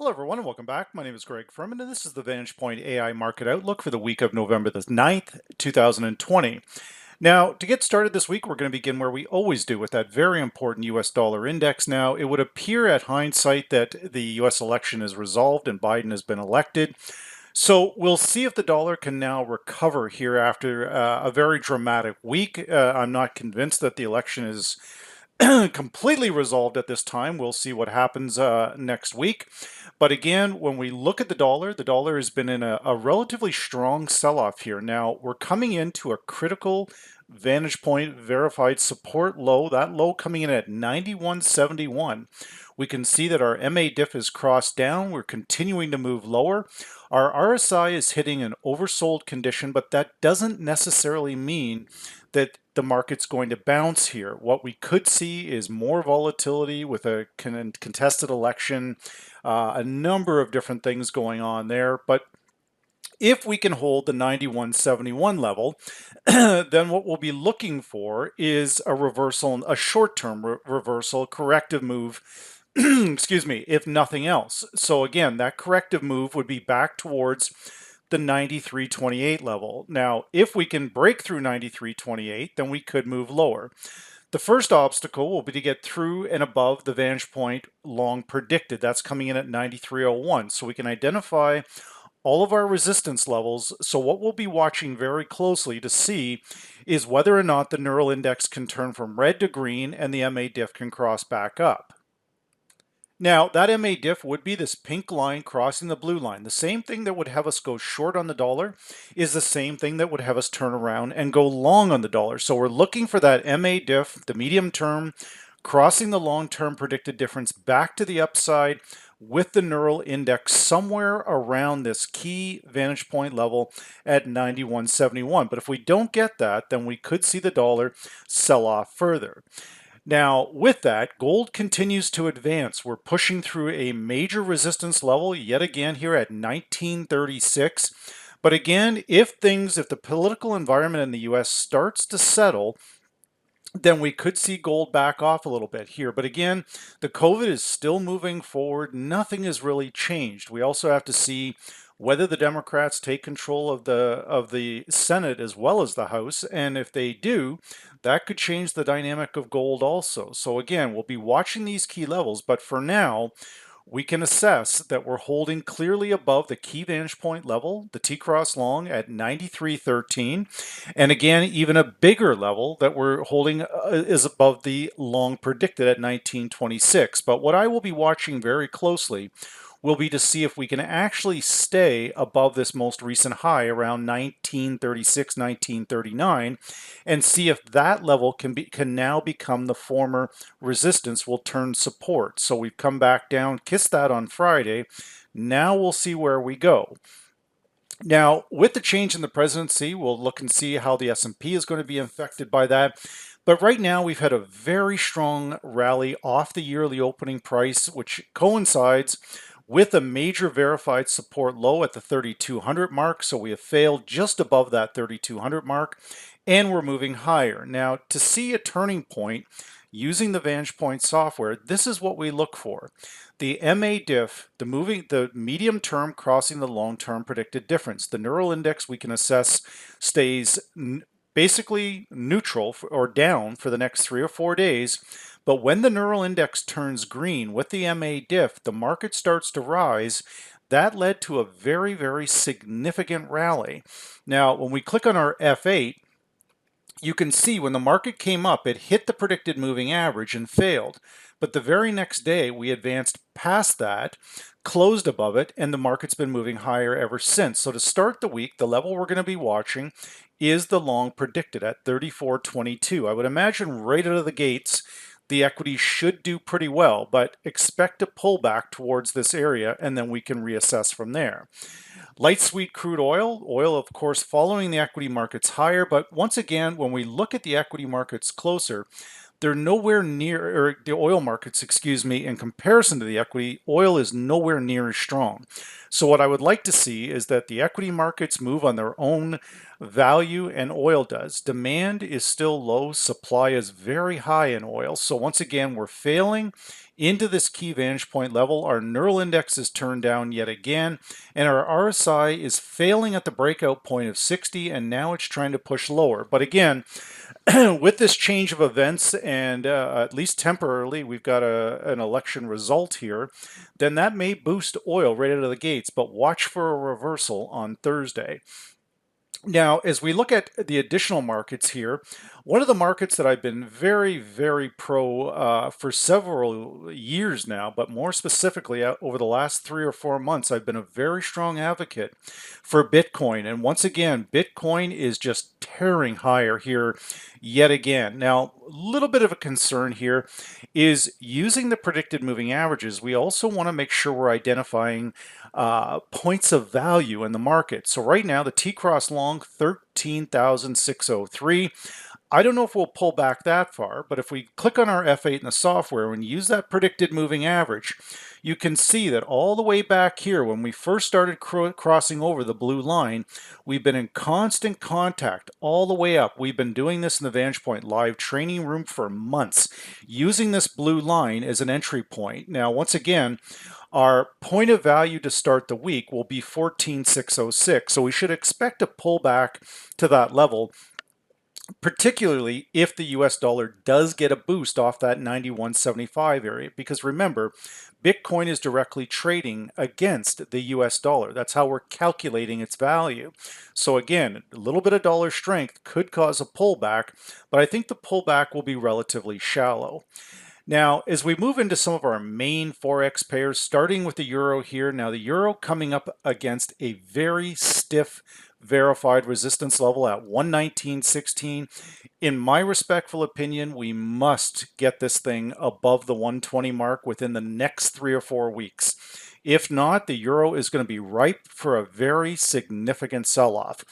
Hello, everyone, and welcome back. My name is Greg Furman, and this is the VantagePoint AI Market Outlook for the week of November the 9th, 2020. Now, to get started this week, we're going to begin where we always do with that very important US dollar index. Now, it would appear at hindsight that the US election is resolved and Biden has been elected. So we'll see if the dollar can now recover here after a very dramatic week. I'm not convinced that the election is completely resolved at this time. We'll see what happens next week. But again, when we look at the dollar has been in a relatively strong sell-off here. Now, we're coming into a critical Vantage Point verified support low, that low coming in at 91.71. We can see that our MA diff is crossed down. We're continuing to move lower. Our RSI is hitting an oversold condition, but that doesn't necessarily mean that the market's going to bounce here. What we could see is more volatility with a contested election, a number of different things going on there. But if we can hold the 91.71 level, then what we'll be looking for is a reversal, a short-term reversal, corrective move, excuse me, if nothing else. So again, that corrective move would be back towards the 93.28 level. Now, if we can break through 93.28, then we could move lower. The first obstacle will be to get through and above the Vantage Point long predicted. That's coming in at 93.01. So we can identify all of our resistance levels. So what we'll be watching very closely to see is whether or not the neural index can turn from red to green and the MA diff can cross back up. Now, that MA diff would be this pink line crossing the blue line. The same thing that would have us go short on the dollar is the same thing that would have us turn around and go long on the dollar. So we're looking for that MA diff, the medium term, crossing the long-term predicted difference back to the upside with the neural index somewhere around this key Vantage Point level at 91.71. But if we don't get that, then we could see the dollar sell off further. Now, with that, gold continues to advance. We're pushing through a major resistance level yet again here at 1936. But again, if the political environment in the US starts to settle, then we could see gold back off a little bit here. But again, the COVID is still moving forward. Nothing has really changed. We also have to see whether the Democrats take control of the Senate as well as the House. And if they do, that could change the dynamic of gold also. So again, we'll be watching these key levels. But for now, we can assess that we're holding clearly above the key Vantage Point level, the T-cross long at 93.13. And again, even a bigger level that we're holding is above the long predicted at 19.26. But what I will be watching very closely will be to see if we can actually stay above this most recent high around 1936, 1939, and see if that level can now become the former resistance, will turn support. So we've come back down, kissed that on Friday. Now we'll see where we go. Now, with the change in the presidency, we'll look and see how the S&P is going to be affected by that. But right now, we've had a very strong rally off the yearly opening price, which coincides with a major verified support low at the 3,200 mark. So we have failed just above that 3,200 mark, and we're moving higher. Now, to see a turning point using the VantagePoint software, this is what we look for. The MA diff, the medium term crossing the long term predicted difference. The neural index we can assess stays basically neutral or down for the next 3 or 4 days. But when the neural index turns green with the MA diff, the market starts to rise. That led to a very, very significant rally. Now, when we click on our F8, you can see when the market came up, it hit the predicted moving average and failed. But the very next day, we advanced past that, closed above it, and the market's been moving higher ever since. So to start the week, the level we're going to be watching is the long predicted at 34.22. I would imagine right out of the gates, the equity should do pretty well, but expect a pullback towards this area, and then we can reassess from there. Light sweet crude oil of course following the equity markets higher, but once again, when we look at the equity markets closer, they're nowhere near, or the oil markets, excuse me, in comparison to the equity, oil is nowhere near as strong. So what I would like to see is that the equity markets move on their own value, and oil does. Demand is still low, supply is very high in oil. So once again, we're failing into this key vantage point level. Our neural index is turned down yet again, and our RSI is failing at the breakout point of 60, and now it's trying to push lower. But again, with this change of events, and at least temporarily, we've got an election result here, then that may boost oil right out of the gates, but watch for a reversal on Thursday. Now, as we look at the additional markets here, one of the markets that I've been very, very pro for several years now, but more specifically over the last 3 or 4 months, I've been a very strong advocate for Bitcoin. And once again, Bitcoin is just tearing higher here yet again. Now, a little bit of a concern here is using the predicted moving averages. We also want to make sure we're identifying points of value in the market. So right now, the T-cross long 13,603. I don't know if we'll pull back that far, but if we click on our F8 in the software and use that predicted moving average, you can see that all the way back here, when we first started crossing over the blue line, we've been in constant contact all the way up. We've been doing this in the VantagePoint live training room for months, using this blue line as an entry point. Now, once again, our point of value to start the week will be 14,606, so we should expect a pullback to that level, particularly if the US dollar does get a boost off that 91.75 area, because remember, Bitcoin is directly trading against the US dollar. That's how we're calculating its value. So again, a little bit of dollar strength could cause a pullback, but I think the pullback will be relatively shallow. Now, as we move into some of our main Forex pairs, starting with the euro here, now the euro coming up against a very stiff verified resistance level at 119.16. In my respectful opinion, we must get this thing above the 120 mark within the next 3 or 4 weeks. If not, the euro is going to be ripe for a very significant sell-off.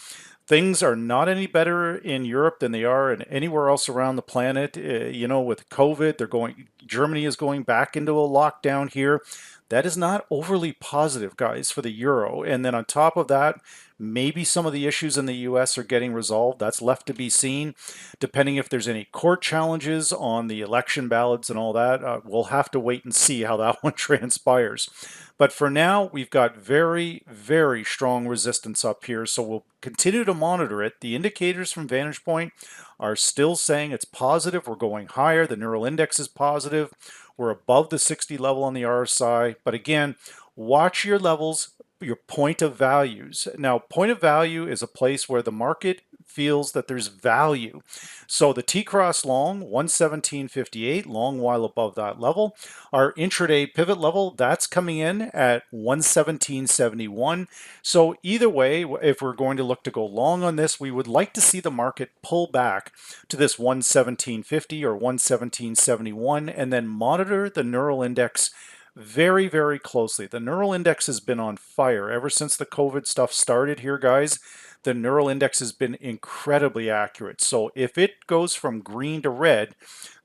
Things are not any better in Europe than they are in anywhere else around the planet. You know, with COVID, Germany is going back into a lockdown here. That is not overly positive, guys, for the euro. And then on top of that, maybe some of the issues in the US are getting resolved. That's left to be seen. Depending if there's any court challenges on the election ballots and all that, we'll have to wait and see how that one transpires. But for now, we've got very, very strong resistance up here, so we'll continue to monitor it. The indicators from VantagePoint are still saying it's positive. We're going higher. The neural index is positive. We're above the 60 level on the RSI. But again, watch your levels, your point of values. Now, point of value is a place where the market feels that there's value. So the T-cross long, 117.58, long while above that level. Our intraday pivot level, that's coming in at 117.71. So either way, if we're going to look to go long on this, we would like to see the market pull back to this 117.50 or 117.71 and then monitor the neural index very, very closely. The neural index has been on fire ever since the COVID stuff started here, guys. The neural index has been incredibly accurate. So if it goes from green to red,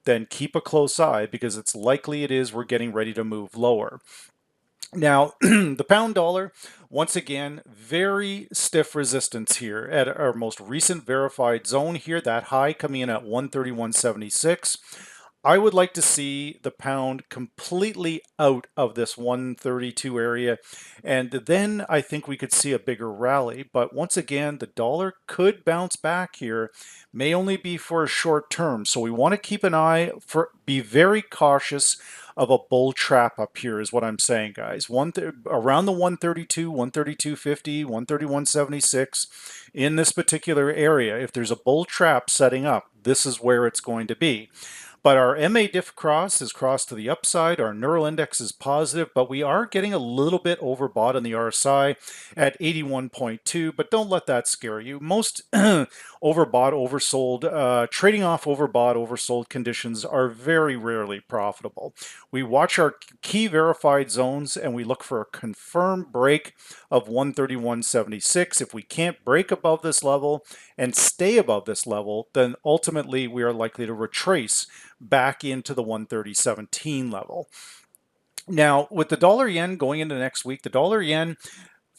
then keep a close eye because it's likely we're getting ready to move lower. Now, the pound dollar, once again, very stiff resistance here at our most recent verified zone here, that high coming in at 131.76. I would like to see the pound completely out of this 132 area, and then I think we could see a bigger rally. But once again, the dollar could bounce back here, may only be for a short term. So we want to keep an eye be very cautious of a bull trap up here is what I'm saying, guys. Around the 132, 132.50, 131.76 in this particular area. If there's a bull trap setting up, this is where it's going to be. But our MA diff cross is crossed to the upside. Our neural index is positive, but we are getting a little bit overbought on the RSI at 81.2, but don't let that scare you. Most overbought, oversold, trading off overbought, oversold conditions are very rarely profitable. We watch our key verified zones and we look for a confirmed break of 131.76. If we can't break above this level and stay above this level, then ultimately we are likely to retrace back into the 130.17 level. Now, with the dollar yen going into next week, the dollar yen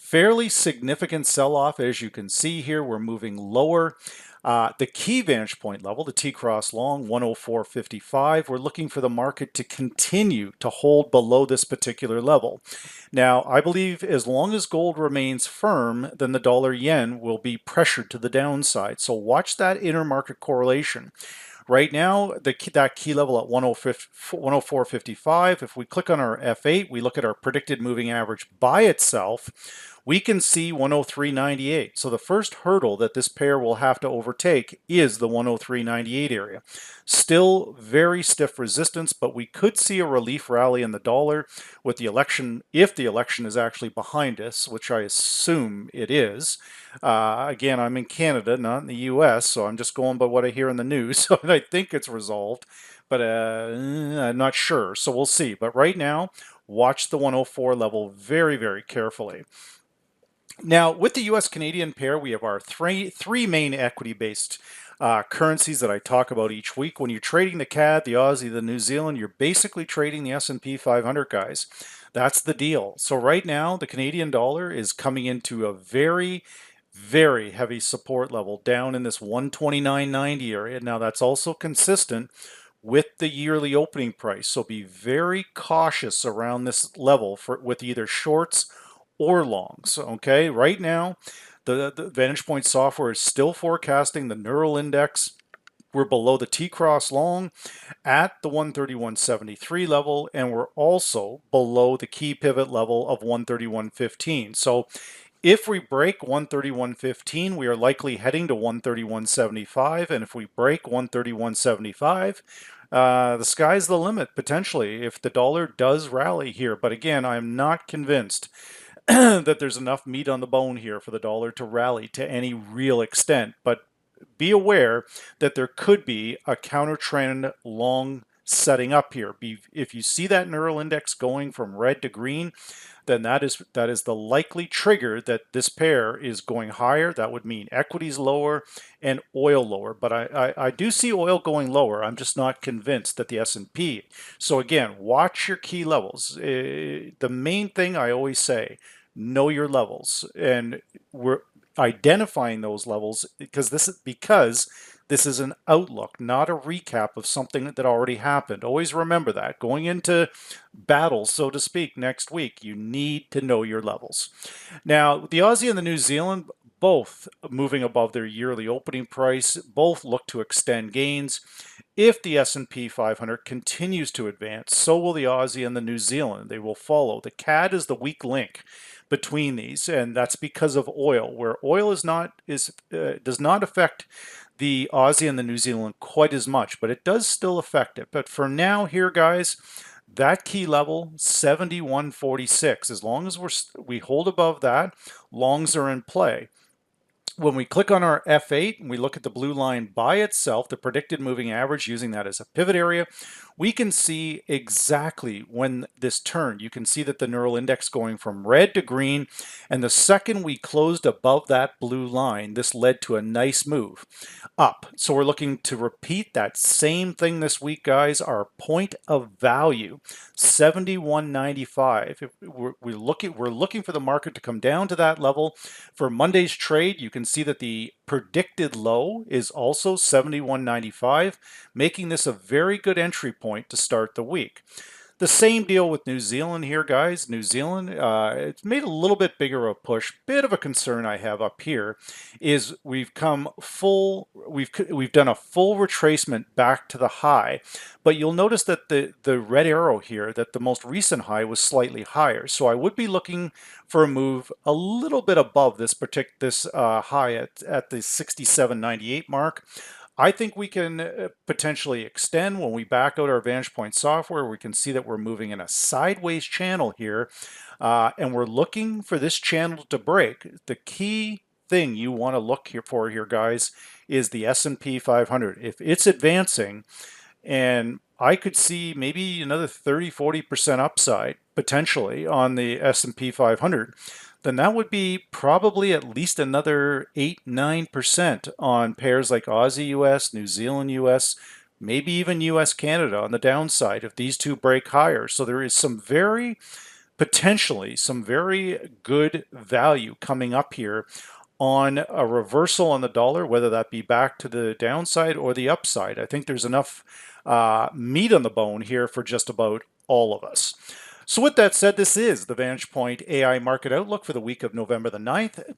Fairly significant sell-off, as you can see here. We're moving lower. The key vantage point level, the T-cross long, 104.55. We're looking for the market to continue to hold below this particular level. Now, I believe as long as gold remains firm, then the dollar yen will be pressured to the downside. So watch that intermarket correlation. Right now, that key level at 104.55, if we click on our F8, we look at our predicted moving average by itself, we can see 103.98. So the first hurdle that this pair will have to overtake is the 103.98 area. Still very stiff resistance, but we could see a relief rally in the dollar with the election, if the election is actually behind us, which I assume it is. Again, I'm in Canada, not in the US, so I'm just going by what I hear in the news. So I think it's resolved, but I'm not sure. So we'll see. But right now, watch the 104 level very, very carefully. Now, with the US-Canadian pair, we have our three main equity-based currencies that I talk about each week. When you're trading the CAD, the Aussie, the New Zealand, you're basically trading the S&P 500, guys. That's the deal. So right now, the Canadian dollar is coming into a very heavy support level down in this 129.90 area. Now, that's also consistent with the yearly opening price. So be very cautious around this level with either shorts or longs. Okay, right now, the VantagePoint software is still forecasting the neural index. We're below the T-cross long at the 131.73 level, and we're also below the key pivot level of 131.15. So if we break 131.15, we are likely heading to 131.75, and if we break 131.75, the sky's the limit potentially if the dollar does rally here. But again, I'm not convinced that there's enough meat on the bone here for the dollar to rally to any real extent. But be aware that there could be a counter trend long setting up here. If you see that neural index going from red to green, then that is the likely trigger that this pair is going higher. That would mean equities lower and oil lower. But I do see oil going lower. I'm just not convinced that the S&P. So again, watch your key levels. The main thing I always say, know your levels. And we're identifying those levels because this is an outlook, not a recap of something that already happened. Always remember that. Going into battles, so to speak, next week, you need to know your levels. Now, the Aussie and the New Zealand, both moving above their yearly opening price, both look to extend gains. If the S&P 500 continues to advance, so will the Aussie and the New Zealand. They will follow. The CAD is the weak link between these, and that's because of oil, where oil does not affect the Aussie and the New Zealand quite as much, but it does still affect it. But for now here, guys, that key level, 71.46, as long as we hold above that, longs are in play. When we click on our F8 and we look at the blue line by itself, the predicted moving average, using that as a pivot area, we can see exactly when this turned. You can see that the neural index going from red to green, and the second we closed above that blue line, this led to a nice move up. So we're looking to repeat that same thing this week, guys. Our point of value, 71.95. We're looking for the market to come down to that level. For Monday's trade, you can see that the predicted low is also 71.95, making this a very good entry point to start the week. The same deal with New Zealand here, guys. New Zealand, it's made a little bit bigger of a push. Bit of a concern I have up here is we've done a full retracement back to the high, but you'll notice that the red arrow here, that the most recent high was slightly higher. So I would be looking for a move a little bit above this high at the 67.98 mark. I think we can potentially extend when we back out our VantagePoint software. We can see that we're moving in a sideways channel here, and we're looking for this channel to break. The key thing you want to look for here, guys, is the S&P 500. If it's advancing, and I could see maybe another 30-40% upside potentially on the S&P 500, then that would be probably at least another 8-9% on pairs like Aussie US, New Zealand US, maybe even US Canada on the downside if these two break higher. So there is some very potentially some very good value coming up here on a reversal on the dollar, whether that be back to the downside or the upside. I think there's enough meat on the bone here for just about all of us. So with that said, this is the VantagePoint AI Market Outlook for the week of November the 9th,